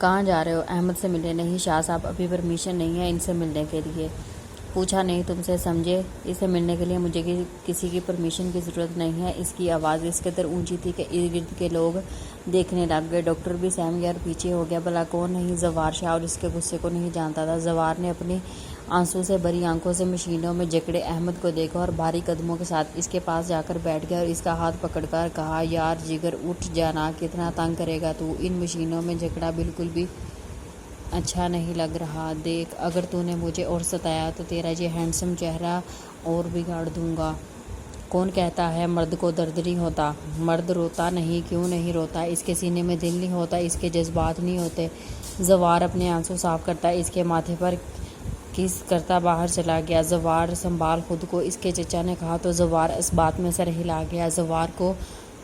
کہاں جا رہے ہو؟ احمد سے ملنے؟ نہیں شاہ صاحب، ابھی پرمیشن نہیں ہے ان سے ملنے کے لیے۔ پوچھا نہیں تم سے؟ سمجھے، اسے ملنے کے لیے مجھے کسی کی پرمیشن کی ضرورت نہیں ہے۔ اس کی آواز اس قدر اونچی تھی کہ ارد گرد کے لوگ دیکھنے لگ گئے۔ ڈاکٹر بھی سہم گیا اور پیچھے ہو گیا۔ بھلا کون نہیں زوار شاہ اور اس کے غصے کو نہیں جانتا تھا؟ زوار نے اپنی آنسو سے بھری آنکھوں سے مشینوں میں جکڑے احمد کو دیکھا اور بھاری قدموں کے ساتھ اس کے پاس جا کر بیٹھ گیا اور اس کا ہاتھ پکڑ کر کہا، یار جگر اٹھ جانا، کتنا تنگ کرے گا تو؟ ان مشینوں میں جکڑا بالکل بھی اچھا نہیں لگ رہا۔ دیکھ، اگر تو نے مجھے اور ستایا تو تیرا یہ ہینڈسم چہرہ اور بگاڑ دوں گا۔ کون کہتا ہے مرد کو درد نہیں ہوتا؟ مرد روتا نہیں؟ کیوں نہیں روتا؟ اس کے سینے میں دل نہیں ہوتا؟ اس کے جذبات نہیں ہوتے؟ زوار اپنے آنسو صاف کرتا اس کے ماتھے پر کس کرتا باہر چلا گیا۔ زوار سنبھال خود کو، اس کے چچا نے کہا تو زوار اس بات میں سر ہلا گیا۔ زوار کو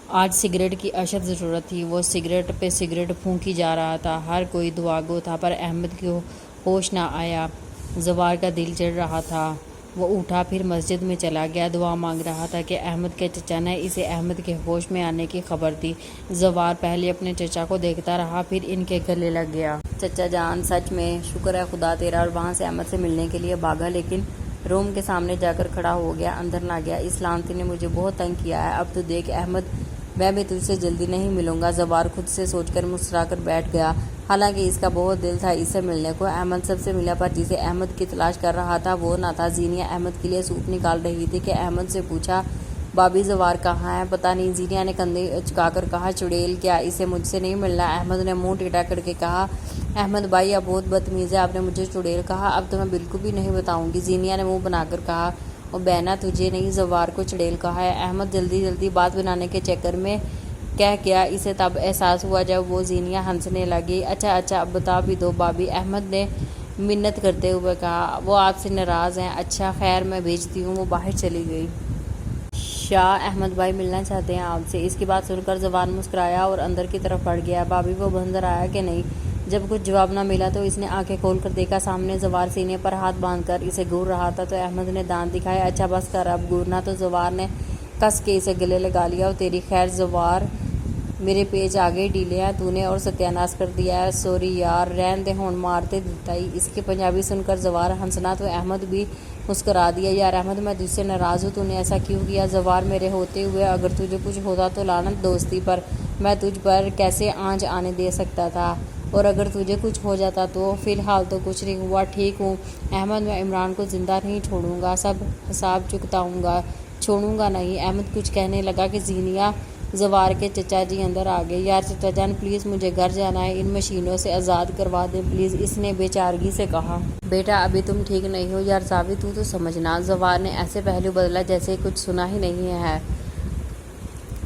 آج سگریٹ کی اشد ضرورت تھی۔ وہ سگریٹ پہ سگریٹ پھونکی جا رہا تھا۔ ہر کوئی دعاگو تھا پر احمد کو ہوش نہ آیا۔ زوار کا دل چڑھ رہا تھا۔ وہ اٹھا، پھر مسجد میں چلا گیا، دعا مانگ رہا تھا کہ احمد کے چچا نے اسے احمد کے ہوش میں آنے کی خبر دی۔ زوار پہلے اپنے چچا کو دیکھتا رہا، پھر ان کے گلے لگ گیا۔ چچا جان، سچ میں شکر ہے خدا تیرا، اور وہاں سے احمد سے ملنے کے لیے بھاگا، لیکن روم کے سامنے جا کر کھڑا ہو گیا، اندر نہ گیا۔ اس لعنتی نے مجھے بہت تنگ کیا ہے۔ اب تو دیکھ احمد، میں بھی تجھ سے جلدی نہیں ملوں گا۔ زوار خود سے سوچ کر مسکرا کر بیٹھ گیا، حالانکہ اس کا بہت دل تھا اس سے ملنے کو۔ احمد سب سے ملا، پر جسے احمد کی تلاش کر رہا تھا وہ نہ تھا۔ زینیا احمد کے لیے سوپ نکال رہی تھی کہ احمد سے پوچھا، بھابھی زوار کہاں ہے؟ پتہ نہیں، زینیا نے کندھے اچکا کر کہا۔ چڑیل، کیا اسے مجھ سے نہیں ملنا؟ احمد نے منہ ٹیڑھا کر کے کہا۔ احمد بھائی، اب بہت بدتمیز ہے، آپ نے مجھے چڑیل کہا، اب تو میں بالکل بھی نہیں بتاؤں گی۔ زینیا نے منہ بنا کر کہا۔ او بہنا، تجھے نہیں زوار کو چڑیل کہا ہے؟ احمد جلدی جلدی بات بنانے کے چکر میں کہہ گیا۔ اسے تب احساس ہوا جب وہ زینیا ہنسنے لگی۔ اچھا اب بتا بھی دو بھابھی، احمد نے منت کرتے ہوئے کہا۔ وہ آپ سے ناراض ہیں؟ اچھا خیر، میں بھیجتی ہوں۔ وہ باہر چلی گئی۔ شاہ، احمد بھائی ملنا چاہتے ہیں آپ سے۔ اس کی بات سن کر زوار مسکرایا اور اندر کی طرف بڑھ گیا۔ بھابھی، وہ بندر آیا کہ نہیں؟ جب کچھ جواب نہ ملا تو اس نے آنکھیں کھول کر دیکھا، سامنے زوار سینے پر ہاتھ باندھ کر اسے گھور رہا تھا، تو احمد نے دانت دکھائے۔ اچھا بس کر اب گھورنا۔ تو زوار نے کس کے اسے گلے لگا لیا۔ اور تیری خیر زوار، میرے پیچ آگے ڈیلے ہیں تو نے اور ستیاناش کر دیا ہے۔ سوری یار، رہن دے ہون مارتے دیتائی۔ اس کی پنجابی سن کر زوار ہنسنا تو احمد بھی مسکرا دیا۔ یار احمد، میں تجھ سے ناراض ہوں، تو نے ایسا کیوں کیا؟ زوار، میرے ہوتے ہوئے اگر تجھے کچھ ہوتا تو لعنت دوستی پر، میں تجھ پر کیسے آنچ آنے دے سکتا تھا؟ اور اگر تجھے کچھ ہو جاتا تو؟ فی الحال تو کچھ نہیں ہوا، ٹھیک ہوں۔ احمد، میں عمران کو زندہ نہیں چھوڑوں گا، سب حساب چکتاؤں گا، چھوڑوں گا نہیں۔ احمد کچھ کہنے لگا کہ زینیا، زوار کے چچا جی اندر آ گئے۔ یار چچا جان، پلیز مجھے گھر جانا ہے، ان مشینوں سے آزاد کروا دیں پلیز، اس نے بے چارگی سے کہا۔ بیٹا، ابھی تم ٹھیک نہیں ہو۔ یار زاوی، تو سمجھنا۔ زوار نے ایسے پہلو بدلا جیسے کچھ سنا ہی نہیں ہے۔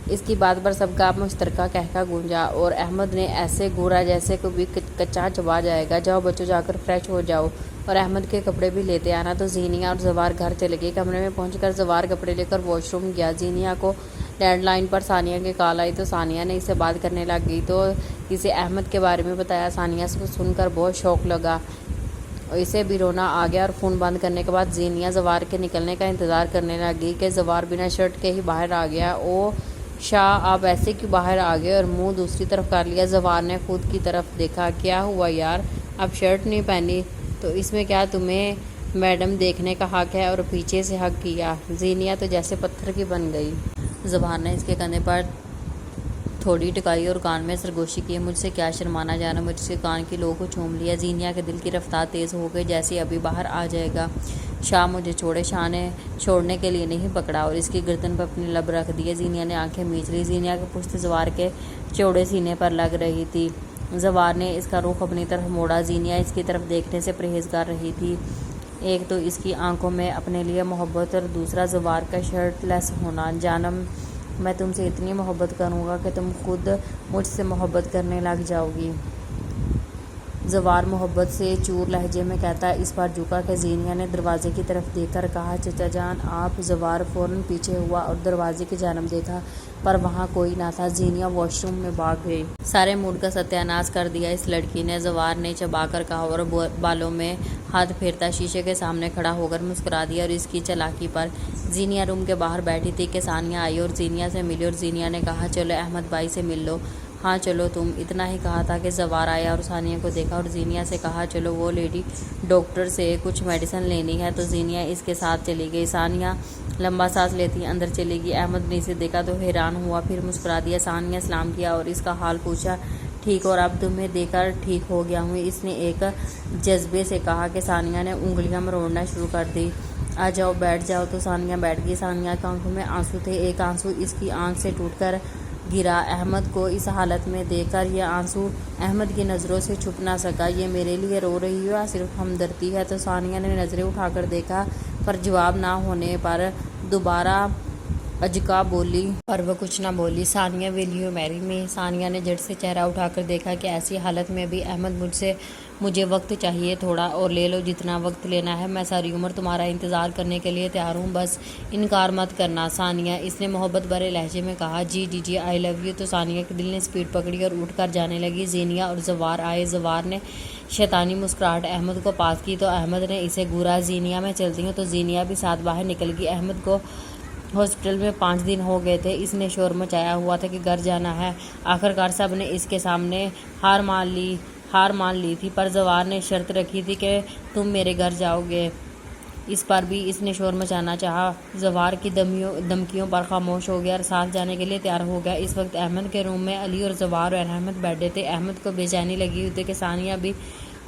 اس کی بات پر سب کا مشترکہ قہقہ گونجا اور احمد نے ایسے گھورا جیسے کوئی کچا چبا جائے گا۔ جاؤ بچوں، جا کر فریش ہو جاؤ اور احمد کے کپڑے بھی لیتے آنا۔ تو زینیا اور زوار گھر چلے گئے۔ کمرے میں پہنچ کر زوار کپڑے لے کر واش روم گیا۔ زینیا کو لینڈ لائن پر ثانیہ کی کال آئی تو ثانیہ نے اسے بات کرنے لگ گئی تو اسے احمد کے بارے میں بتایا۔ ثانیہ کو سن کر بہت شوق لگا، اسے بھی رونا آ گیا، اور فون بند کرنے کے بعد زینیا زوار کے نکلنے کا انتظار کرنے لگی کہ زوار بنا شرٹ کے ہی باہر آ گیا۔ او شاہ، آپ ایسے کیوں باہر آ گئے اور منہ دوسری طرف کر لیا؟ زوار نے خود کی طرف دیکھا۔ کیا ہوا یار، اب شرٹ نہیں پہنی تو اس میں کیا تمہیں میڈم دیکھنے کا حق ہے؟ اور پیچھے سے حق کیا۔ زینیا تو جیسے پتھر کی بن گئی۔ زوار نے اس کے کندھے پر تھوڑی ٹکائی اور کان میں سرگوشی کی۔ مجھ سے کیا شرمانا جانا، مجھ سے کان کی لو کو چوم لیا۔ زینیا کے دل کی رفتار تیز ہو گئی، جیسے ابھی باہر آ جائے گا۔ شاہ، مجھے چھوڑے۔ شاہ نے چھوڑنے کے لیے نہیں پکڑا اور اس کی گردن پر اپنے لب رکھ دیے۔ زینیا نے آنکھیں میچ لی۔ زینیا کی پشت زوار کے چوڑے سینے پر لگ رہی تھی۔ زوار نے اس کا رخ اپنی طرف موڑا۔ زینیا اس کی طرف دیکھنے سے پرہیز کر رہی تھی، ایک تو اس کی آنکھوں میں اپنے لیے محبت اور دوسرا زوار کا شرٹ لیس ہونا۔ جانم، میں تم سے اتنی محبت کروں گا کہ تم خود مجھ سے محبت کرنے لگ جاؤ گی۔ زوار محبت سے چور لہجے میں کہتا۔ اس بار جھکا کہ زینیا نے دروازے کی طرف دیکھ کر کہا، چچا جان آپ؟ زوار فوراً پیچھے ہوا اور دروازے کی جانب دیکھا، پر وہاں کوئی نہ تھا۔ زینیا واش روم میں بھاگ گئی۔ سارے موڈ کا ستیاناش کر دیا اس لڑکی نے، زوار نے چبا کر کہا اور بالوں میں ہاتھ پھیرتا شیشے کے سامنے کھڑا ہو کر مسکرا دیا۔ اور اس کی چالاکی پر زینیا روم کے باہر بیٹھی تھی کہ ثانیہ آئی اور زینیا سے ملی، اور زینیا نے کہا، چلو احمد بھائی سے مل لو، ہاں چلو تم، اتنا ہی کہا تھا کہ زوار آیا اور ثانیہ کو دیکھا اور زینیہ سے کہا چلو وہ لیڈی ڈاکٹر سے کچھ میڈیسن لینی ہے، تو زینیہ اس کے ساتھ چلی گئی۔ ثانیہ لمبا سانس لیتی اندر چلی گئی۔ احمد نے اسے دیکھا تو حیران ہوا، پھر مسکرا دیا۔ ثانیہ سلام کیا اور اس کا حال پوچھا۔ ٹھیک، اور اب تمہیں دیکھ کر ٹھیک ہو گیا ہوں، اس نے ایک جذبے سے کہا کہ ثانیہ نے انگلیاں مروڑنا شروع کر دی۔ آ جاؤ بیٹھ جاؤ، تو ثانیہ بیٹھ گئی۔ ثانیہ کی آنکھوں میں آنسو تھے، ایک آنسو اس کی آنکھ سے ٹوٹ کر گرا۔ احمد کو اس حالت میں دیکھ کر یہ آنسو احمد کی نظروں سے چھپ نہ سکا۔ یہ میرے لیے رو رہی ہو یا صرف ہمدردی ہے؟ تو ثانیہ نے نظریں اٹھا کر دیکھا، پر جواب نہ ہونے پر دوبارہ اجکا بولی، پر وہ کچھ نہ بولی۔ ثانیہ ول یو میری می؟ ثانیہ نے جھٹ سے چہرہ اٹھا کر دیکھا کہ ایسی حالت میں بھی احمد مجھے وقت چاہیے، تھوڑا اور لے لو جتنا وقت لینا ہے، میں ساری عمر تمہارا انتظار کرنے کے لیے تیار ہوں، بس انکار مت کرنا ثانیہ، اس نے محبت بھرے لہجے میں کہا۔ جی آئی لو یو۔ تو ثانیہ کے دل نے سپیڈ پکڑی اور اٹھ کر جانے لگی۔ زینیہ اور زوار آئے۔ زوار نے شیطانی مسکراہٹ احمد کو پاس کی تو احمد نے اسے گھورا۔ زینیہ میں چلتی ہوں، تو زینیہ بھی ساتھ باہر نکل گئی۔ احمد کو ہاسپٹل میں 5 دن ہو گئے تھے، اس نے شور مچایا ہوا تھا کہ گھر جانا ہے۔ آخرکار سب نے اس کے سامنے ہار مان لی تھی، پر زوار نے شرط رکھی تھی کہ تم میرے گھر جاؤ گے، اس پر بھی اس نے شور مچانا چاہا۔ زوار کی دھمکیوں پر خاموش ہو گیا اور ساتھ جانے کے لیے تیار ہو گیا۔ اس وقت احمد کے روم میں علی اور زوار اور احمد بیٹھے تھے۔ احمد کو بے چینی لگی ہوئی تھی کہ ثانیہ بھی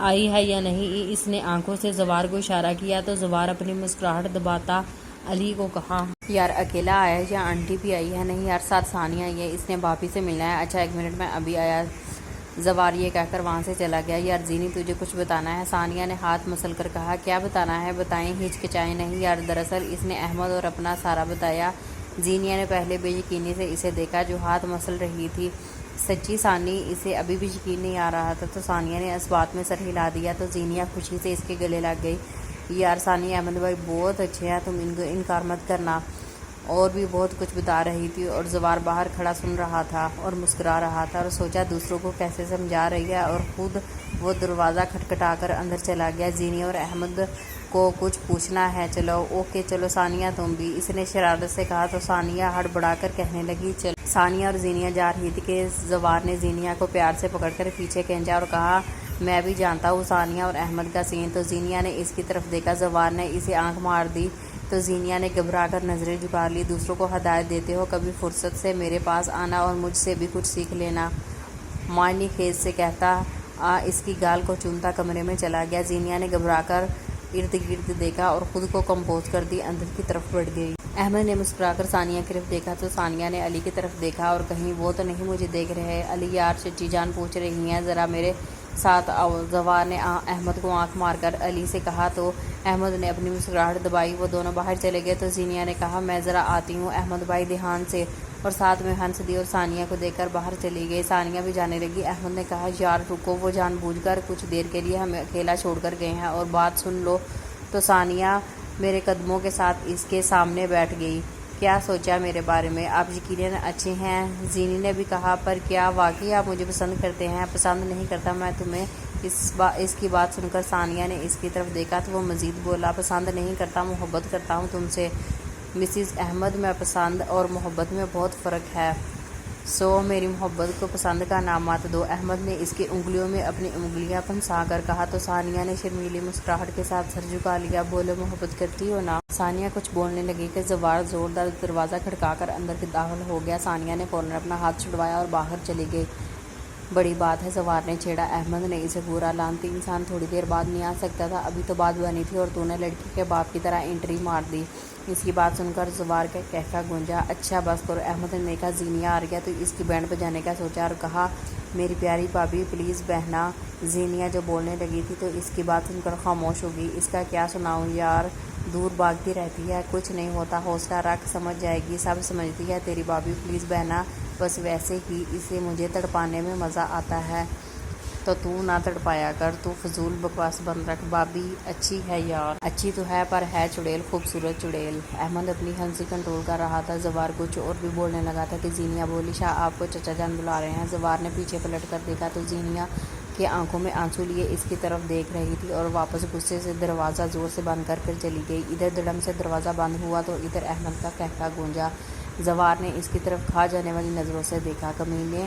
آئی ہے یا نہیں۔ اس نے آنکھوں سے زوار کو اشارہ کیا تو زوار اپنی مسکراہٹ دباتا علی کو کہا، یار اکیلا آیا ہے یا آنٹی بھی آئی ہے؟ نہیں یار، ساتھ ثانیہ آئی ہے، اس نے بھابھی سے ملنا ہے۔ اچھا 1 منٹ میں ابھی آیا۔ زوار یہ کہہ کر وہاں سے چلا گیا۔ یار زینی تجھے کچھ بتانا ہے؟ ثانیہ نے ہاتھ مسل کر کہا۔ کیا بتانا ہے؟ بتائیں، ہچکچائیں نہیں یار، دراصل اس نے احمد اور اپنا سارا بتایا۔ زینیہ نے پہلے بے یقینی سے اسے دیکھا جو ہاتھ مسل رہی تھی۔ سچی ثانی، اسے ابھی بھی یقین نہیں آ رہا تھا، تو ثانیہ نے اس بات میں سر ہلا دیا تو زینیہ خوشی سے اس کے گلے لگ گئی۔ یار ثانی، احمد بھائی بہت اچھے ہیں، تم ان کو انکار مت کرنا۔ اور بھی بہت کچھ بتا رہی تھی اور زوار باہر کھڑا سن رہا تھا اور مسکرا رہا تھا اور سوچا دوسروں کو کیسے سمجھا رہی ہے، اور خود وہ دروازہ کھٹکھٹا کر اندر چلا گیا۔ زینیہ اور احمد کو کچھ پوچھنا ہے؟ چلو اوکے، چلو ثانیہ تم بھی، اس نے شرارت سے کہا تو ثانیہ ہڑبڑا کر کہنے لگی چلو۔ ثانیہ اور زینیہ جا رہی تھی کہ زوار نے زینیہ کو پیار سے پکڑ کر پیچھے کھینچا اور کہا، میں بھی جانتا ہوں ثانیہ اور احمد کا سین۔ تو زینیہ نے اس کی طرف دیکھا، زوار نے اسے آنکھ مار دی تو زینیہ نے گھبرا کر نظریں جھکا لی۔ دوسروں کو ہدایت دیتے ہو، کبھی فرصت سے میرے پاس آنا اور مجھ سے بھی کچھ سیکھ لینا، معنی خیز سے کہتا اس کی گال کو چومتا کمرے میں چلا گیا۔ زینیہ نے گھبرا کر ارد گرد دیکھا اور خود کو کمپوز کر دی اندر کی طرف بڑھ گئی۔ احمد نے مسکرا کر ثانیہ کی طرف دیکھا تو ثانیہ نے علی کی طرف دیکھا اور کہیں وہ تو نہیں مجھے دیکھ رہے؟ علی یار چچی جان پوچھ رہی ہیں، ذرا میرے ساتھ آؤ۔ زوار نے احمد کو آنکھ مار کر علی سے کہا تو احمد نے اپنی مسکراہٹ دبائی۔ وہ دونوں باہر چلے گئے تو زینیہ نے کہا، میں ذرا آتی ہوں احمد بھائی، دھیان سے، اور ساتھ میں ہنس دی اور ثانیہ کو دیکھ کر باہر چلی گئی۔ ثانیہ بھی جانے لگی۔ احمد نے کہا، یار رکو، وہ جان بوجھ کر کچھ دیر کے لیے ہمیں اکیلا چھوڑ کر گئے ہیں، اور بات سن لو۔ تو ثانیہ میرے قدموں کے ساتھ اس کے سامنے بیٹھ گئی۔ کیا سوچا میرے بارے میں؟ آپ یقیناً اچھے ہیں، زینی نے بھی کہا، پر کیا واقعی آپ مجھے پسند کرتے ہیں؟ پسند نہیں کرتا میں تمہیں۔ اس کی بات سن کر ثانیہ نے اس کی طرف دیکھا تو وہ مزید بولا، پسند نہیں کرتا، محبت کرتا ہوں تم سے مسز احمد، میں پسند اور محبت میں بہت فرق ہے، سو میری محبت کو پسند کا نام مت دو۔ احمد نے اس کی انگلیوں میں اپنی انگلیاں پھنسا کر کہا تو ثانیہ نے شرمیلی مسکراہٹ کے ساتھ سر جھکا لیا۔ بولو، محبت کرتی ہو نا؟ ثانیہ کچھ بولنے لگی کہ زوار زوردار دروازہ کھٹکا کر اندر داخل ہو گیا۔ ثانیہ نے فوراً اپنا ہاتھ چھڑوایا اور باہر چلی گئی۔ بڑی بات ہے، زوار نے چھیڑا۔ احمد نے اسے گھورا، لعنتی انسان، تھوڑی دیر بعد نہیں آ سکتا تھا؟ ابھی تو بات بنی تھی اور تو نے لڑکی کے باپ کی طرح انٹری مار دی۔ اس کی بات سن کر زوار کا کہکا گونجا۔ اچھا بس کرو۔ احمد نے دیکھا زینیہ آ رہی ہے تو اس کی بینڈ بجانے کا سوچا اور کہا، میری پیاری بھابھی پلیز بہنا۔ زینیہ جو بولنے لگی تھی تو اس کی بات سن کر خاموش ہو گئی۔ اس کا کیا سناؤں یار، دور بھاگتی رہتی ہے، کچھ نہیں ہوتا، حوصلہ رکھ، سمجھ جائے گی، سب سمجھتی ہے تیری بھابھی، پلیز بہنا۔ بس ویسے ہی اسے مجھے تڑپانے میں مزہ آتا ہے، تو نہ تڑپایا کر، تو فضول بکواس بند رکھ، بھابھی اچھی ہے یار۔ اچھی تو ہے، پر ہے چڑیل، خوبصورت چڑیل۔ احمد اپنی ہنسی کنٹرول کر رہا تھا۔ زوار کچھ اور بھی بولنے لگا تھا کہ زینیہ بولی، شاہ آپ کو چچا جان بلا رہے ہیں۔ زوار نے پیچھے پلٹ کر دیکھا تو زینیہ کے آنکھوں میں آنسو لیے اس کی طرف دیکھ رہی تھی اور واپس غصے سے دروازہ زور سے بند کر چلی گئی۔ ادھر دڑم سے دروازہ بند ہوا تو ادھر احمد کا کہکا گونجا۔ زوار نے اس کی طرف کھا جانے والی نظروں سے دیکھا۔ کمینے،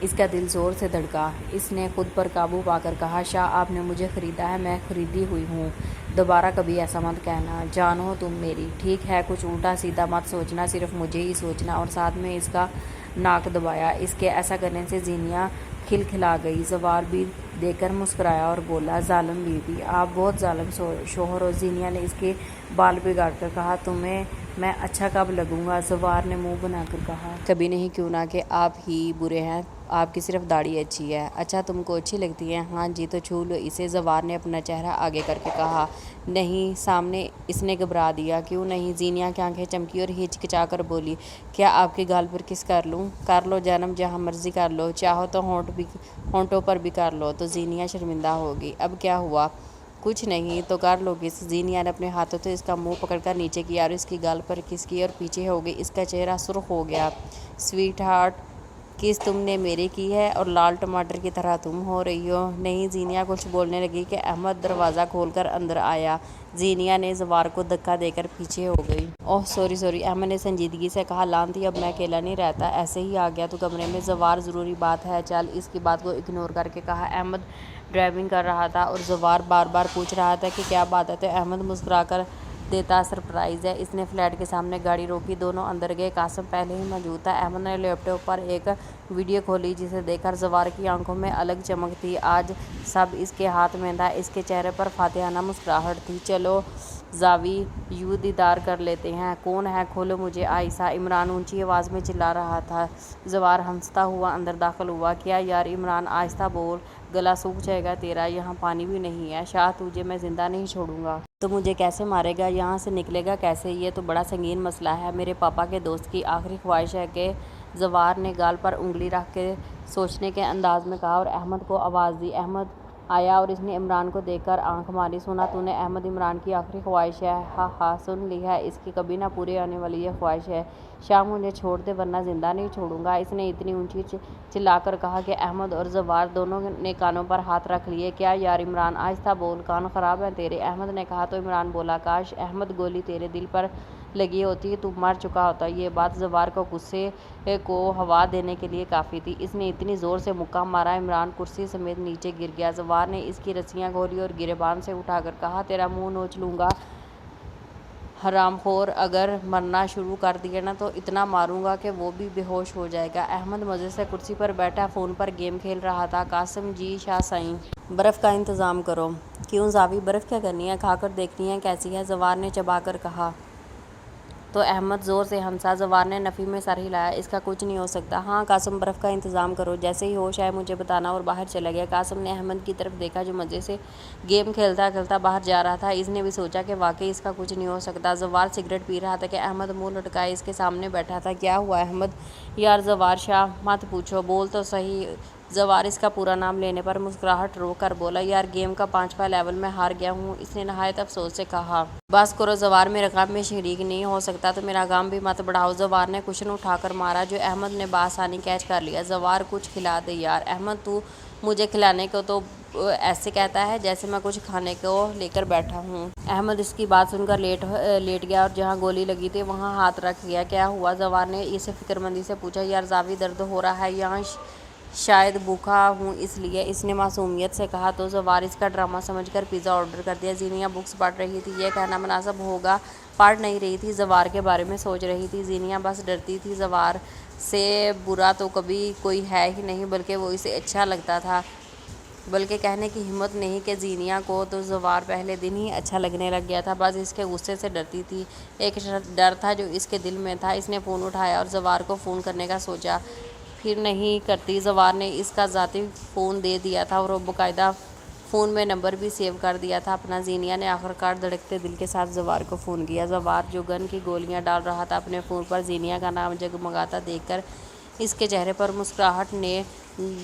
اس کا دل زور سے دھڑکا۔ اس نے خود پر قابو پا کر کہا، شاہ آپ نے مجھے خریدا ہے، میں خریدی ہوئی ہوں، دوبارہ کبھی ایسا مت کہنا، جان ہو تم میری۔ ٹھیک ہے، کچھ الٹا سیدھا مت سوچنا، صرف مجھے ہی سوچنا۔ اور ساتھ میں اس کا ناک دبایا۔ اس کے ایسا کرنے سے زینیا کھلکھلا گئی۔ زوار بھی دیکھ کر مسکرایا اور بولا، ظالم بیوی، آپ بہت ظالم شوہر ہو۔ زینیا نے اس کے بال بگاڑ کر کہا، تمہیں میں اچھا کب لگوں گا؟ زوار نے منہ بنا کر کہا، کبھی نہیں، کیوں نہ کہ آپ ہی برے ہیں، آپ کی صرف داڑھی اچھی ہے۔ اچھا، تم کو اچھی لگتی ہے؟ ہاں جی، تو چھو لو اسے۔ زوار نے اپنا چہرہ آگے کر کے کہا۔ نہیں، سامنے اس نے گھبرا دیا۔ کیوں نہیں؟ زینیا کی آنکھیں چمکی اور ہچکچا کر بولی، کیا آپ کے گال پر کس کر لوں؟ کر لو جانم، جہاں مرضی کر لو، چاہو تو ہونٹوں پر بھی کر لو۔ تو زینیا شرمندہ ہوگی۔ اب کیا ہوا؟ کچھ نہیں، تو کر لو کس؟ زینیا نے اپنے ہاتھوں سے اس کا منہ پکڑ کر نیچے کیا اور اس کی گال پر کس کی اور پیچھے ہو گئی۔ اس کا چہرہ سرخ ہو گیا۔ سویٹ ہارٹ، کس تم نے میرے کی ہے اور لال ٹماٹر کی طرح تم ہو رہی ہو؟ نہیں، زینیا کچھ بولنے لگی کہ احمد دروازہ کھول کر اندر آیا۔ زینیا نے زوار کو دھکا دے کر پیچھے ہو گئی۔ اوہ سوری، احمد نے سنجیدگی سے کہا، لانتی، اب میں اکیلا نہیں رہتا، ایسے ہی آ گیا تو کمرے میں۔ زوار، ضروری بات ہے، چل۔ اس کی بات کو اگنور کر کے کہا۔ احمد ڈرائیونگ کر رہا تھا اور زوار بار بار پوچھ رہا تھا کہ کیا بات ہے، تو احمد مسکرا کر دیتا، سرپرائز ہے۔ اس نے فلیٹ کے سامنے گاڑی روکی، دونوں اندر گئے۔ قاسم پہلے ہی موجود تھا۔ احمد نے لیپ ٹاپ پر ایک ویڈیو کھولی جسے دیکھ کر زوار کی آنکھوں میں الگ چمک تھی۔ آج سب اس کے ہاتھ میں تھا۔ اس کے چہرے پر فاتحانہ مسکراہٹ تھی۔ چلو زاوی، یوں دیدار کر لیتے ہیں۔ کون ہے؟ کھولو مجھے عائشہ، عمران اونچی آواز میں چلا رہا تھا۔ زوار ہنستا ہوا اندر داخل ہوا۔ کیا یار عمران، آہستہ بول، گلا سوکھ جائے گا تیرا، یہاں پانی بھی نہیں ہے۔ شاہ، تجھے میں زندہ نہیں چھوڑوں گا۔ تو مجھے کیسے مارے گا؟ یہاں سے نکلے گا کیسے؟ یہ تو بڑا سنگین مسئلہ ہے۔ میرے پاپا کے دوست کی آخری خواہش ہے کہ زوار نے گال پر انگلی رکھ کے سوچنے کے انداز میں کہا اور احمد کو آواز دی۔ احمد آیا اور اس نے عمران کو دیکھ کر آنکھ ماری۔ سنا تو نے، احمد عمران کی آخری خواہش ہے؟ ہاں ہاں، سن لی ہے، اس کی کبھی نہ پورے ہونے والی یہ خواہش ہے۔ شاہ مجھے چھوڑ دے ورنہ زندہ نہیں چھوڑوں گا، اس نے اتنی اونچی چلا کر کہا کہ احمد اور زوار دونوں نے کانوں پر ہاتھ رکھ لیے۔ کیا یار عمران، آہستہ بول، کان خراب ہیں تیرے؟ احمد نے کہا تو عمران بولا، کاش احمد گولی تیرے دل پر لگی ہوتی تو مر چکا ہوتا۔ یہ بات زوار کو غصے کو ہوا دینے کے لیے کافی تھی۔ اس نے اتنی زور سے مکہ مارا، عمران کرسی سمیت نیچے گر گیا۔ زوار نے اس کی رسیاں کھولی اور گریبان سے اٹھا کر کہا، تیرا منہ نوچ لوں گا حرام خور، اگر مرنا شروع کر دیا نا تو اتنا ماروں گا کہ وہ بھی بے ہوش ہو جائے گا۔ احمد مزے سے کرسی پر بیٹھا فون پر گیم کھیل رہا تھا۔ قاسم، جی شاہ سائیں، برف کا انتظام کرو۔ کیوں زاوی، برف کیا کرنی ہے؟ کھا کر دیکھنی ہے کیسی ہے، زوار نے چبا کر کہا۔ تو احمد زور سے ہنسا۔ زوار نے نفی میں سر ہلایا، اس کا کچھ نہیں ہو سکتا۔ ہاں قاسم، برف کا انتظام کرو، جیسے ہی ہوش آئے مجھے بتانا، اور باہر چلا گیا۔ قاسم نے احمد کی طرف دیکھا جو مزے سے گیم کھیلتا کھیلتا باہر جا رہا تھا۔ اس نے بھی سوچا کہ واقعی اس کا کچھ نہیں ہو سکتا۔ زوار سگریٹ پی رہا تھا کہ احمد منہ لٹکائے اس کے سامنے بیٹھا تھا۔ کیا ہوا احمد؟ یار زوار، شاہ مت پوچھو، بول تو صحیح۔ زوار اس کا پورا نام لینے پر مسکراہٹ روک کر بولا، یار گیم کا 5واں لیول میں ہار گیا ہوں۔ اس نے نہایت افسوس سے کہا۔ بس کرو زوار، میرے غم میں شریک نہیں ہو سکتا تو میرا غم بھی مت بڑھاؤ۔ زوار نے کشن اٹھا کر مارا جو احمد نے بآسانی کیچ کر لیا۔ زوار، کچھ کھلا دے یار۔ احمد، تو مجھے کھلانے کو تو ایسے کہتا ہے جیسے میں کچھ کھانے کو لے کر بیٹھا ہوں۔ احمد اس کی بات سن کر لیٹ گیا اور جہاں گولی لگی تھی وہاں ہاتھ رکھ گیا۔ کیا ہوا؟ زوار نے اسے فکرمندی سے پوچھا۔ یار زاوی، درد ہو رہا ہے یہاں، شاید بھوکا ہوں اس لیے، اس نے معصومیت سے کہا۔ تو زوار اس کا ڈرامہ سمجھ کر پیزا آرڈر کر دیا۔ زینیا بکس پڑھ رہی تھی، یہ کہنا مناسب ہوگا پڑھ نہیں رہی تھی، زوار کے بارے میں سوچ رہی تھی۔ زینیا بس ڈرتی تھی، زوار سے برا تو کبھی کوئی ہے ہی نہیں، بلکہ وہ اسے اچھا لگتا تھا، بلکہ کہنے کی ہمت نہیں کہ زینیا کو تو زوار پہلے دن ہی اچھا لگنے لگ گیا تھا، بس اس کے غصے سے ڈرتی تھی۔ ایک ڈر تھا جو اس کے دل میں تھا۔ اس نے فون اٹھایا اور زوار کو فون کرنے کا سوچا، پھر نہیں کرتی۔ زوار نے اس کا ذاتی فون دے دیا تھا اور وہ باقاعدہ فون میں نمبر بھی سیو کر دیا تھا اپنا۔ زینیا نے آخرکار دھڑکتے دل کے ساتھ زوار کو فون کیا۔ زوار جو گن کی گولیاں ڈال رہا تھا اپنے فون پر، زینیا کا نام جگمگاتا دیکھ کر اس کے چہرے پر مسکراہٹ نے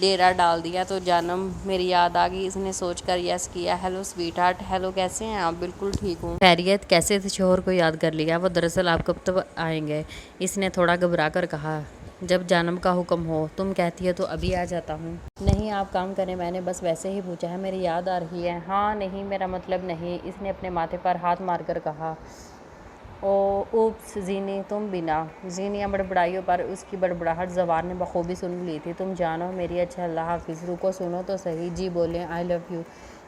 ڈیرا ڈال دیا۔ تو جانم، میری یاد آ گئی، اس نے سوچ کر یس کیا۔ ہیلو سویٹ ہارٹ، ہیلو کیسے ہیں آپ؟ بالکل ٹھیک ہوں۔ خیریت؟ کیسے تھے؟ شوہر کو یاد کر لیا؟ وہ دراصل آپ کب تک آئیں گے؟ اس نے تھوڑا گھبرا کر کہا۔ جب جانم کا حکم ہو، تم کہتی ہو تو ابھی آ جاتا ہوں۔ نہیں آپ کام کریں، میں نے بس ویسے ہی پوچھا ہے، میری یاد آ رہی ہے؟ ہاں نہیں، میرا مطلب نہیں، اس نے اپنے ماتھے پر ہاتھ مار کر کہا۔ او اوپس زینی تم بنا زینیاں بڑبڑائیوں پر اس کی بڑبڑاہٹ زوار نے بخوبی سن لی تھی۔ تم جانو میری، اچھا اللہ حافظ۔ رکو سنو تو صحیح، جی بولیں، آئی لو یو۔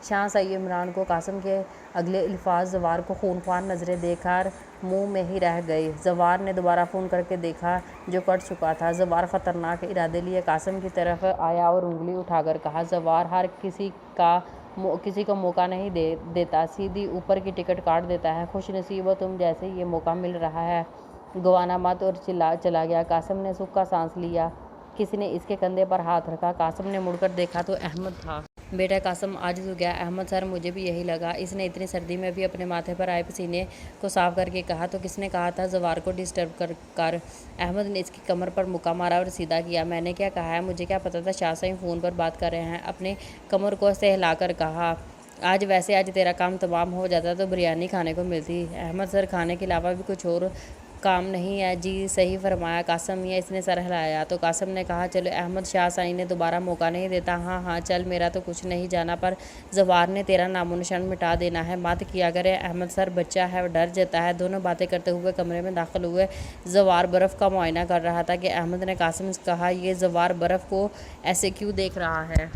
شانس آئی عمران کو۔ قاسم کے اگلے الفاظ زوار کو خونخوار نظریں دے کر منہ میں ہی رہ گئی۔ زوار نے دوبارہ فون کر کے دیکھا جو کٹ چکا تھا۔ زوار خطرناک ارادے لیے قاسم کی طرف آیا اور انگلی اٹھا کر کہا، زوار ہر کسی کو موقع نہیں دیتا، سیدھی اوپر کی ٹکٹ کاٹ دیتا ہے۔ خوش نصیب ہو تم جیسے یہ موقع مل رہا ہے، گوانا مت۔ اور چلا گیا۔ قاسم نے سکھا سانس لیا۔ کسی نے اس کے کندھے پر ہاتھ رکھا۔ قاسم نے مڑ کر دیکھا تو احمد تھا۔ بیٹا قاسم آج تو گیا؟ احمد سر مجھے بھی یہی لگا۔ اس نے اتنی سردی میں بھی اپنے ماتھے پر آئے پسینے کو صاف کر کے کہا۔ تو کس نے کہا تھا زوار کو ڈسٹرب کر؟ احمد نے اس کی کمر پر مکہ مارا اور سیدھا کیا۔ میں نے کیا کہا ہے؟ مجھے کیا پتا تھا شاہ صاحب فون پر بات کر رہے ہیں؟ اپنے کمر کو سہلا کر کہا، آج تیرا کام تمام ہو جاتا تو بریانی کھانے کو ملتی۔ احمد سر کھانے کے علاوہ بھی کچھ اور کام نہیں ہے؟ جی صحیح فرمایا قاسم، یا اس نے سر ہلایا۔ تو قاسم نے کہا، چلو احمد، شاہ سائی نے دوبارہ موقع نہیں دیتا۔ ہاں چل، میرا تو کچھ نہیں جانا، پر زوار نے تیرا نام و نشان مٹا دینا ہے، مت کیا کرے۔ احمد سر بچہ ہے، ڈر جاتا ہے۔ دونوں باتیں کرتے ہوئے کمرے میں داخل ہوئے۔ زوار برف کا معائنہ کر رہا تھا کہ احمد نے قاسم سے کہا، یہ زوار برف کو ایسے کیوں دیکھ رہا ہے؟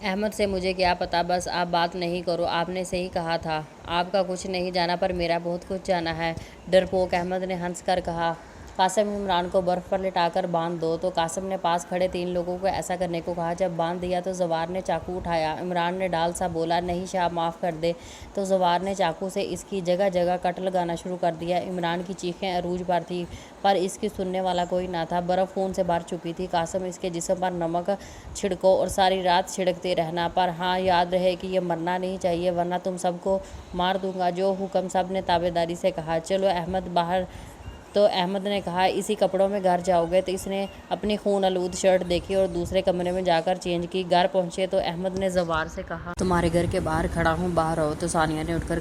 احمد سے مجھے کیا پتا، بس آپ بات نہیں کرو۔ آپ نے صحیح کہا تھا، آپ کا کچھ نہیں جانا پر میرا بہت کچھ جانا ہے۔ ڈرپوک احمد نے ہنس کر کہا، قاسم عمران کو برف پر لٹا کر باندھ دو۔ تو قاسم نے پاس کھڑے 3 لوگوں کو ایسا کرنے کو کہا۔ جب باندھ دیا تو زوار نے چاقو اٹھایا۔ عمران نے ڈال سا بولا، نہیں شاہ معاف کر دے۔ تو زوار نے چاقو سے اس کی جگہ جگہ کٹ لگانا شروع کر دیا۔ عمران کی چیخیں عروج پر تھیں، پر اس کی سننے والا کوئی نہ تھا۔ برف خون سے بھر چکی تھی۔ قاسم، اس کے جسم پر نمک چھڑکو اور ساری رات چھڑکتے رہنا، پر ہاں یاد رہے کہ یہ مرنا نہیں چاہیے، ورنہ تم سب کو مار دوں گا۔ جو حکم سب نے تابعداری سے کہا۔ چلو احمد باہر۔ تو احمد نے کہا، اسی کپڑوں میں گھر جاؤ گے؟ تو اس نے اپنی خون آلود شرٹ دیکھی اور دوسرے کمرے میں جا کر چینج کی۔ گھر پہنچے تو احمد نے زوار سے کہا، تمہارے گھر کے باہر کھڑا ہوں، باہر آؤ۔ تو ثانیہ نے اٹھ کر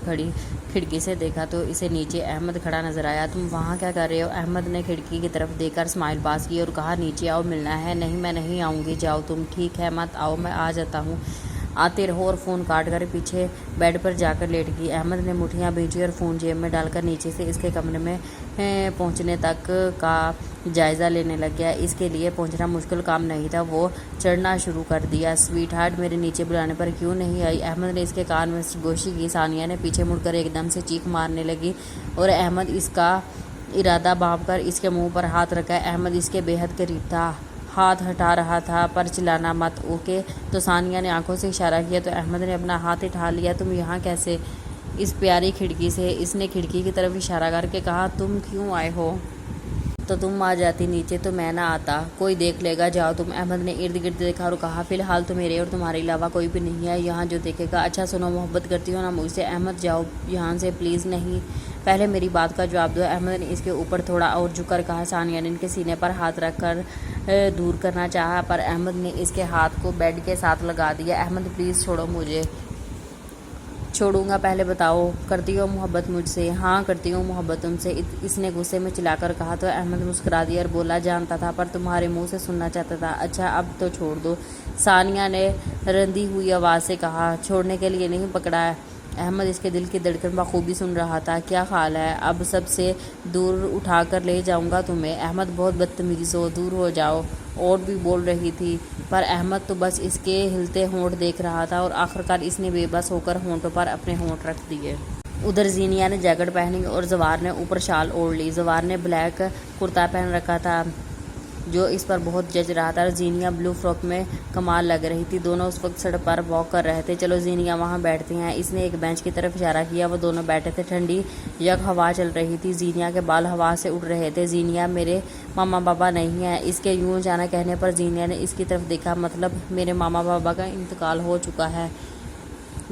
کھڑکی سے دیکھا تو اسے نیچے احمد کھڑا نظر آیا۔ تم وہاں کیا کر رہے ہو؟ احمد نے کھڑکی کی طرف دیکھ کر اسمائل پاس کی اور کہا، نیچے آؤ، ملنا ہے۔ نہیں میں نہیں آؤں گی، جاؤ تم۔ ٹھیک ہے مت آؤ، میں آ جاتا ہوں۔ آتے رہو۔ اور فون کاٹ کر پیچھے بیڈ پر جا کر لیٹ گئی۔ احمد نے مٹھیاں بھیجی اور فون جیب میں ڈال کر نیچے سے اس کے کمرے میں پہنچنے تک کا جائزہ لینے لگ گیا۔ اس کے لیے پہنچنا مشکل کام نہیں تھا۔ وہ چڑھنا شروع کر دیا۔ سویٹ ہارٹ، میرے نیچے بلانے پر کیوں نہیں آئی؟ احمد نے اس کے کان میں گوشی کی۔ ثانیہ نے پیچھے مڑ کر ایک دم سے چیخ مارنے لگی اور احمد اس کا ارادہ بھانپ کر اس کے منہ پر ہاتھ رکھا۔ احمد اس کے بے حد قریب تھا، ہاتھ ہٹا رہا تھا، پر چلانا مت، اوکے؟ تو ثانیہ نے آنکھوں سے اشارہ کیا تو احمد نے اپنا ہاتھ اٹھا لیا۔ تم یہاں کیسے؟ اس پیاری کھڑکی سے۔ اس نے کھڑکی کی طرف اشارہ کر کے کہا، تم کیوں آئے ہو؟ تو تم آ جاتی نیچے تو میں نہ آتا، کوئی دیکھ لے گا، جاؤ تم۔ احمد نے ارد گرد دیکھا اور کہا، فی الحال تو میرے اور تمہارے علاوہ کوئی بھی نہیں ہے یہاں جو دیکھے گا۔ اچھا سنو، محبت کرتی ہو نا مجھ سے؟ احمد جاؤ یہاں سے پلیز۔ نہیں، پہلے میری بات کا جواب دو۔ احمد نے اس کے اوپر تھوڑا اور جھک کر کہا۔ ثانیہ نے ان کے سینے پر ہاتھ رکھ کر دور کرنا چاہا، پر احمد نے اس کے ہاتھ کو بیڈ کے ساتھ لگا دیا۔ احمد پلیز چھوڑو مجھے۔ چھوڑوں گا، پہلے بتاؤ کرتی ہو محبت مجھ سے؟ ہاں کرتی ہوں محبت تم سے، اس نے غصے میں چلا کر کہا۔ تو احمد مسکرا دیا اور بولا، جانتا تھا پر تمہارے منہ سے سننا چاہتا تھا۔ اچھا اب تو چھوڑ دو، ثانیہ نے رندی ہوئی آواز سے کہا۔ چھوڑنے کے لیے نہیں پکڑا ہے۔ احمد اس کے دل کی دھڑکن بخوبی سن رہا تھا۔ کیا خیال ہے اب سب سے دور اٹھا کر لے جاؤں گا تمہیں؟ احمد بہت بدتمیز ہو، دور ہو جاؤ۔ اور بھی بول رہی تھی، پر احمد تو بس اس کے ہلتے ہونٹ دیکھ رہا تھا اور آخرکار اس نے بے بس ہو کر ہونٹوں پر اپنے ہونٹ رکھ دیے۔ ادھر زینیا نے جیکٹ پہنی اور زوار نے اوپر شال اوڑھ لی۔ زوار نے بلیک کرتا پہن رکھا تھا جو اس پر بہت جچ رہا تھا اور زینیا بلو فراک میں کمال لگ رہی تھی۔ دونوں اس وقت سڑک پر واک کر رہے تھے۔ چلو زینیا وہاں بیٹھتے ہیں، اس نے ایک بینچ کی طرف اشارہ کیا۔ وہ دونوں بیٹھے تھے، ٹھنڈی یک ہوا چل رہی تھی، زینیا کے بال ہوا سے اڑ رہے تھے۔ زینیا میرے ماما بابا نہیں ہیں، اس کے یوں اچانک کہنے پر زینیا نے اس کی طرف دیکھا۔ مطلب میرے ماما بابا کا انتقال ہو چکا ہے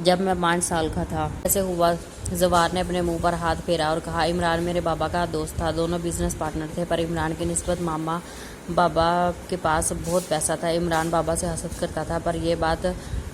جب میں 5 سال کا تھا۔ ایسے ہوا؟ زوار نے اپنے منہ پر ہاتھ پھیرا اور کہا، عمران میرے بابا کا دوست تھا، دونوں بزنس پارٹنر تھے، پر عمران کی نسبت ماما بابا کے پاس بہت پیسہ تھا۔ عمران بابا سے حسد کرتا تھا، پر یہ بات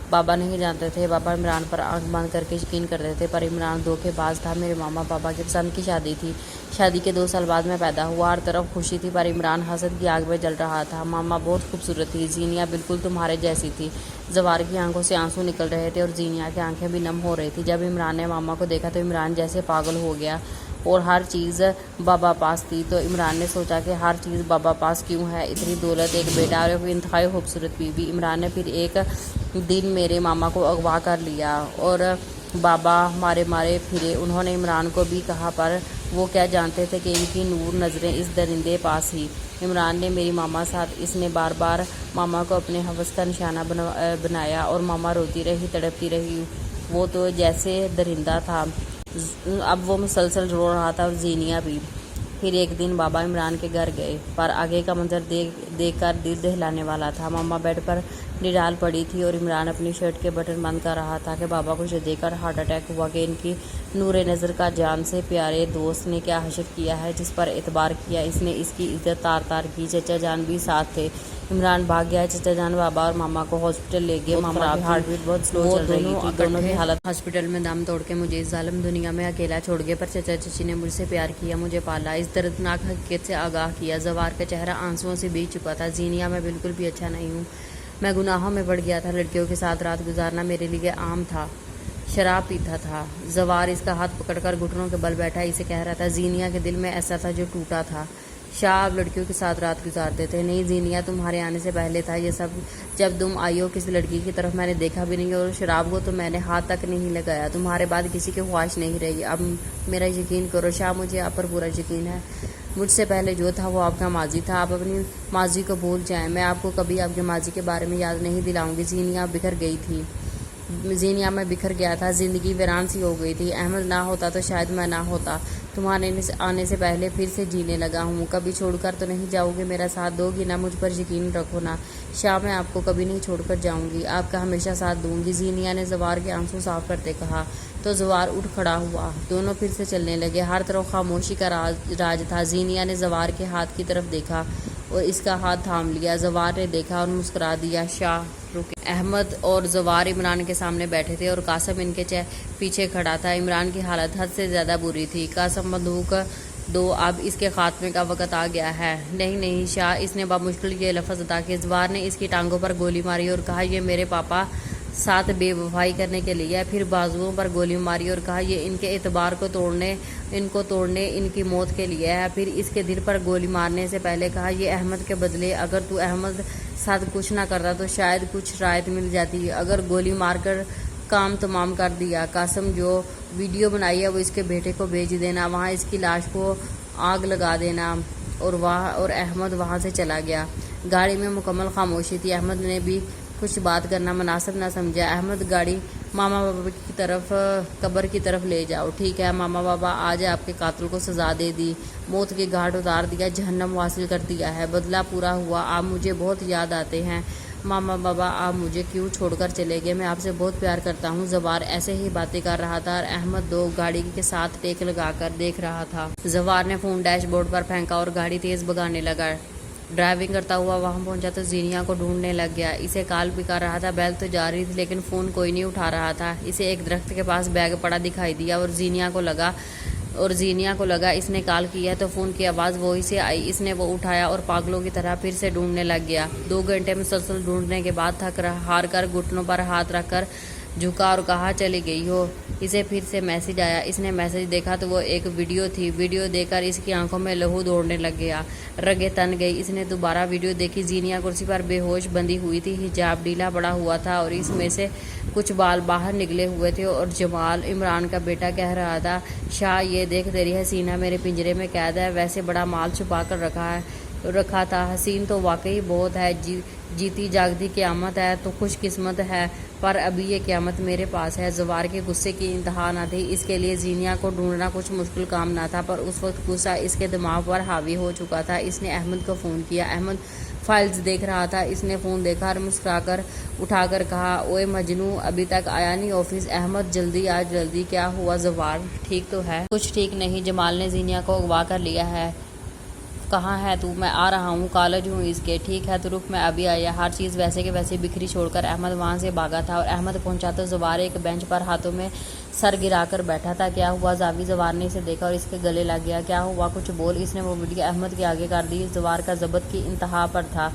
بابا نہیں جانتے تھے۔ بابا عمران پر آنکھ بند کر کے یقین کرتے تھے، پر عمران دھوکے باز تھا۔ میرے ماما بابا کی پسند کی شادی تھی، شادی کے 2 سال بعد میں پیدا ہوا۔ ہر طرف خوشی تھی، پر عمران حسد کی آگ میں جل رہا تھا۔ ماما بہت خوبصورت تھی، زینیا بالکل تمہارے جیسی تھی۔ زوار کی آنکھوں سے آنسو نکل رہے تھے اور زینیا کی آنکھیں بھی نم ہو رہی تھی۔ جب عمران نے ماما کو دیکھا تو عمران جیسے پاگل ہو گیا اور ہر چیز بابا پاس تھی، تو عمران نے سوچا کہ ہر چیز بابا پاس کیوں ہے، اتنی دولت، ایک بیٹا اور ایک انتہائی خوبصورت بیوی۔ عمران نے پھر ایک دن میرے ماما کو اغوا کر لیا اور بابا مارے مارے پھرے۔ انہوں نے عمران کو بھی کہا، پر وہ کیا جانتے تھے کہ ان کی نور نظریں اس درندے پاس ہی۔ عمران نے میری ماما ساتھ، اس نے بار بار ماما کو اپنے ہوس کا نشانہ بنایا اور ماما روتی رہی، تڑپتی رہی۔ وہ تو جیسے درندہ تھا، اب وہ مسلسل رو رہا تھا اور زینیا بھی۔ پھر ایک دن بابا عمران کے گھر گئے، پر آگے کا منظر دیکھ کر دل دہلانے والا تھا۔ ماما بیڈ پر نڈال پڑی تھی اور عمران اپنی شرٹ کے بٹن بند کر رہا تھا کہ بابا کو دیکھ کر ہارٹ اٹیک ہوا کہ ان کی نور نظر کا جان سے پیارے دوست نے کیا حشر کیا ہے، جس پر اعتبار کیا، اس نے اس کی عزت تار تار کی۔ چچا جان بھی ساتھ تھے۔ عمران بھاگ گیا۔ چچا جان بابا اور ماما کو ہاسپٹل لے گئے۔ ماما کی ہارٹ بیٹ بہت سلو چل رہی تھی، دونوں کی حالت ہاسپٹل میں دم توڑ کے مجھے اس ظالم دنیا میں اکیلا چھوڑ گئے، پر چچا چچی نے مجھ سے پیار کیا، مجھے پالا، اس دردناک حقیقت سے آگاہ کیا۔ زوار کا چہرہ آنسوؤں سے بھیگ چکا تھا۔ زینیا، میں بالکل بھی اچھا نہیں ہوں، میں گناہوں میں پڑ گیا تھا، لڑکیوں کے ساتھ رات گزارنا میرے لیے عام تھا، شراب پیتا تھا۔ زوار اس کا ہاتھ پکڑ کر گھٹنوں کے بل بیٹھا، اسے کہہ رہا تھا۔ زینیا کے دل میں ایسا تھا جو ٹوٹا تھا۔ شاہ اب لڑکیوں کے ساتھ رات گزارتے تھے؟ نہیں زینیا، تمہارے آنے سے پہلے تھا یہ سب۔ جب تم آئی ہو کسی لڑکی کی طرف میں نے دیکھا بھی نہیں، اور شراب کو تو میں نے ہاتھ تک نہیں لگایا۔ تمہارے بعد کسی کی خواہش نہیں رہی۔ اب میرا یقین کرو شاہ، مجھے آپ پر پورا یقین ہے۔ مجھ سے پہلے جو تھا وہ آپ کا ماضی تھا، آپ اپنی ماضی کو بھول جائیں۔ میں آپ کو کبھی آپ کے ماضی کے بارے میں یاد نہیں دلاؤں گی۔ زینیا بکھر گئی تھی، زینیا میں بکھر گیا تھا، زندگی ویران سی ہو گئی تھی۔ احمد نہ ہوتا تو شاید میں نہ ہوتا، تمہارے آنے سے پہلے پھر سے جینے لگا ہوں۔ کبھی چھوڑ کر تو نہیں جاؤ گے، میرا ساتھ دو گی نا؟ مجھ پر یقین رکھو نا شاہ، میں آپ کو کبھی نہیں چھوڑ کر جاؤں گی، آپ کا ہمیشہ ساتھ دوں گی۔ زینیا نے زوار کے آنسو صاف کرتے کہا۔ تو زوار اٹھ کھڑا ہوا، دونوں پھر سے چلنے لگے۔ ہر طرف خاموشی کا راج تھا۔ زینیا نے زوار کے ہاتھ کی طرف دیکھا اور اس کا ہاتھ تھام لیا۔ زوار نے دیکھا اور مسکرا دیا۔ شاہ رکے۔ احمد اور زوار عمران کے سامنے بیٹھے تھے اور قاسم ان کے پیچھے کھڑا تھا۔ عمران کی حالت حد سے زیادہ بری تھی۔ قاسم، بندوق دو، اب اس کے خاتمے کا وقت آ گیا ہے۔ نہیں نہیں شاہ، اس نے بمشکل یہ لفظ ادا کیے۔ زوار نے اس کی ٹانگوں پر گولی ماری اور کہا، یہ میرے پاپا ساتھ بے وفائی کرنے کے لیے ہے۔ پھر بازوؤں پر گولی ماری اور کہا، یہ ان کے اعتبار کو توڑنے، ان کی موت کے لیے ہے۔ پھر اس کے دل پر گولی مارنے سے پہلے کہا، یہ احمد کے بدلے، اگر تو احمد ساتھ کچھ نہ کرتا تو شاید کچھ رعایت مل جاتی، اگر گولی مار کر کام تمام کر دیا۔ قاسم، جو ویڈیو بنائی ہے وہ اس کے بیٹے کو بھیج دینا، وہاں اس کی لاش کو آگ لگا دینا۔ اور احمد وہاں سے چلا گیا۔ گاڑی میں مکمل خاموشی تھی۔ احمد نے بھی کچھ بات کرنا مناسب نہ سمجھا۔ احمد، گاڑی ماما بابا کی طرف، قبر کی طرف لے جاؤ۔ ٹھیک ہے ماما بابا، آج آپ کے قاتل کو سزا دے دی، موت کے گھاٹ اتار دیا، جہنم واصل کر دیا ہے، بدلہ پورا ہوا۔ آپ مجھے بہت یاد آتے ہیں ماما بابا، آپ مجھے کیوں چھوڑ کر چلے گئے؟ میں آپ سے بہت پیار کرتا ہوں۔ زوار ایسے ہی باتیں کر رہا تھا اور احمد دو گاڑی کے ساتھ ٹیک لگا کر دیکھ رہا تھا۔ زوار نے فون ڈیش بورڈ پر پھینکا اور گاڑی تیز بھگانے لگا۔ ڈرائیونگ کرتا ہوا وہاں پہنچا تو زینیا کو ڈھونڈنے لگ گیا۔ اسے کال بھی کر رہا تھا، بیل تو جا رہی تھی لیکن فون کوئی نہیں اٹھا رہا تھا۔ اسے ایک درخت کے پاس بیگ پڑا دکھائی دیا اور زینیا کو لگا اس نے کال کی ہے، تو فون کی آواز وہی سے آئی۔ اس نے وہ اٹھایا اور پاگلوں کی طرح پھر سے ڈھونڈنے لگ گیا۔ 2 گھنٹے مسلسل ڈھونڈنے کے بعد تھک ہار کر گھٹنوں پر ہاتھ رکھ کر جھکا اور کہا، چلی گئی ہو؟ اسے پھر سے میسج آیا۔ اس نے میسج دیکھا تو وہ ایک ویڈیو تھی۔ ویڈیو دیکھ کر اس کی آنکھوں میں لہو دوڑنے لگ گیا، رگیں تن گئی۔ اس نے دوبارہ ویڈیو دیکھی۔ زینیا کرسی پر بے ہوش بندھی ہوئی تھی، حجاب ڈھیلا پڑا ہوا تھا اور اس میں سے کچھ بال باہر نکلے ہوئے تھے، اور جمال، عمران کا بیٹا، کہہ رہا تھا، شاہ یہ دیکھ تیری حسینہ میرے پنجرے میں قید ہے، ویسے بڑا مال چھپا کر رکھا تھا، حسین تو واقعی بہت ہے، جیتی جاگتی قیامت ہے تو خوش قسمت ہے، پر ابھی یہ قیامت میرے پاس ہے۔ زوار کے غصے کی انتہا نہ تھی۔ اس کے لیے زینیا کو ڈھونڈنا کچھ مشکل کام نہ تھا، پر اس وقت غصہ اس کے دماغ پر حاوی ہو چکا تھا۔ اس نے احمد کو فون کیا۔ احمد فائلز دیکھ رہا تھا۔ اس نے فون دیکھا اور مسکرا کر اٹھا کر کہا، اوئے مجنوں، ابھی تک آیا نہیں آفس؟ احمد، جلدی آ جلدی۔ کیا ہوا زوار، ٹھیک تو ہے؟ کچھ ٹھیک نہیں، جمال نے زینیا کو اغوا کر لیا ہے۔ کہاں ہے تو؟ میں آ رہا ہوں، کالج ہوں اس کے۔ ٹھیک ہے تو رک، میں ابھی آیا۔ ہر چیز ویسے کے ویسے بکھری چھوڑ کر احمد وہاں سے بھاگا تھا، اور احمد پہنچا تو زوار ایک بینچ پر ہاتھوں میں سر گرا کر بیٹھا تھا۔ کیا ہوا زاوی؟ زوار نے اسے دیکھا اور اس کے گلے لگ گیا۔ کیا ہوا، کچھ بول۔ اس نے وہ ویڈیو احمد کے آگے کر دی۔ زوار کا ضبط کی انتہا پر تھا۔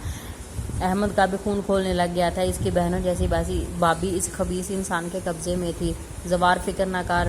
احمد کا بھی خون کھولنے لگ گیا تھا۔ اس کی بہنوں جیسی بابی اس خبیث انسان کے قبضے میں تھی۔ زوار، فکر نہ کر،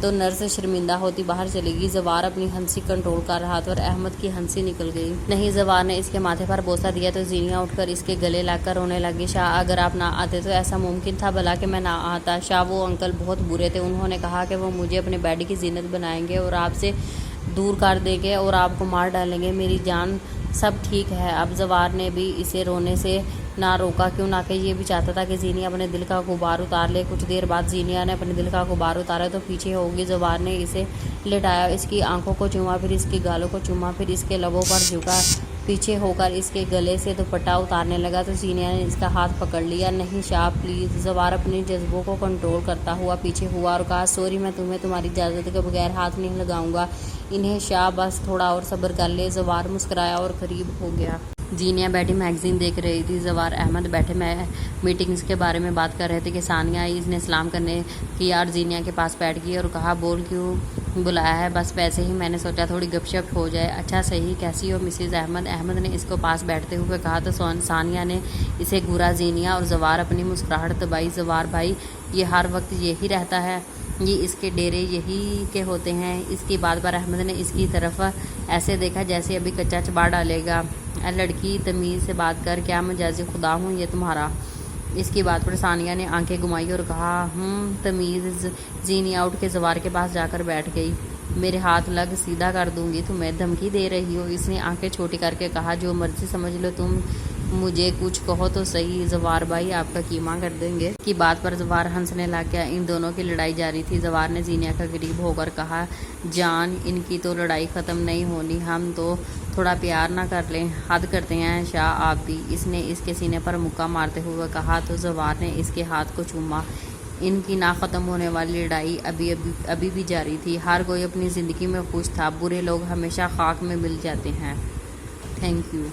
تو نرس شرمندہ ہوتی باہر چلی گئی۔ زوار اپنی ہنسی کنٹرول کر رہا تھا اور احمد کی ہنسی نکل گئی۔ نہیں، زوار نے اس کے ماتھے پر بوسہ دیا تو زینیا اٹھ کر اس کے گلے لگ کر رونے لگی۔ شاہ، اگر آپ نہ آتے تو ایسا ممکن تھا بھلا کہ میں نہ آتا؟ شاہ، وہ انکل بہت برے تھے، انہوں نے کہا کہ وہ مجھے اپنے بیڈ کی زینت بنائیں گے اور آپ سے دور کر دیں گے اور آپ کو مار ڈالیں گے۔ میری جان، سب ٹھیک ہے اب؟ زوار نے بھی اسے رونے سے نہ روکا، کیوں نہ کہ یہ بھی چاہتا تھا کہ زینیا اپنے دل کا غبار اتار لے۔ کچھ دیر بعد زینیا نے اپنے دل کا غبار اتارا تو پیچھے ہوگی۔ زوار نے اسے لٹایا، اس کی آنکھوں کو چوما، پھر اس کی گالوں کو چوما، پھر اس کے لبوں پر جھکا، پیچھے ہو کر اس کے گلے سے دوپٹہ اتارنے لگا تو زینیا نے اس کا ہاتھ پکڑ لیا۔ نہیں شاہ پلیز۔ زوار اپنے جذبوں کو کنٹرول کرتا ہوا پیچھے ہوا اور کہا، سوری، میں تمہیں تمہاری اجازت کے بغیر ہاتھ نہیں لگاؤں گا انہیں۔ شاہ، بس تھوڑا اور صبر کر لے۔ زوار مسکرایا اور قریب ہو گیا۔ زینیا بیٹھی میگزین دیکھ رہی تھی، زوار احمد بیٹھے میٹنگز کے بارے میں بات کر رہے تھے کہ ثانیہ آئی، اس نے سلام کرنے کیا اور زینیا کے پاس بیٹھ گئی اور کہا، بول کیوں بلایا ہے؟ بس ویسے ہی، میں نے سوچا تھوڑی گپ شپ ہو جائے۔ اچھا صحیح، کیسی ہو مسز احمد؟ احمد نے اس کو پاس بیٹھتے ہوئے کہا تو ثانیہ نے اسے گھورا۔ زینیا اور زوار اپنی مسکراہٹ دبائی۔ زوار بھائی، یہ ہر وقت یہی رہتا ہے؟ یہ اس کے ڈیرے یہی کے ہوتے ہیں؟ اس کی بات پر احمد نے اس کی طرف ایسے دیکھا جیسے ابھی کچا چبا ڈالے گا۔ اے لڑکی، تمیز سے بات کر، کیا مجازی خدا ہوں یہ تمہارا؟ اس کی بات پر ثانیہ نے آنکھیں گھمائی اور کہا، تمیز۔ زینیا اٹھ کے زوار کے پاس جا کر بیٹھ گئی۔ میرے ہاتھ لگ، سیدھا کر دوں گی، تمہیں دھمکی دے رہی ہو؟ اس نے آنکھیں چھوٹی کر کے کہا، جو مرضی سمجھ لو تم، مجھے کچھ کہو تو صحیح، زوار بھائی آپ کا کیما کر دیں گے۔ کی بات پر زوار ہنسنے لگ گیا۔ ان دونوں کی لڑائی جاری تھی۔ زوار نے زینیا کا قریب ہو کر کہا، جان، ان کی تو لڑائی ختم نہیں ہونی، ہم تو تھوڑا پیار نہ کر لیں؟ حد کرتے ہیں شاہ آپ بھی، اس نے اس کے سینے پر مکہ مارتے ہوئے کہا تو زوار نے اس کے ہاتھ کو چوما۔ ان کی نہ ختم ہونے والی لڑائی ابھی بھی جاری تھی۔ ہر کوئی اپنی زندگی میں خوش تھا، برے لوگ ہمیشہ خاک میں مل جاتے ہیں۔ Thank you.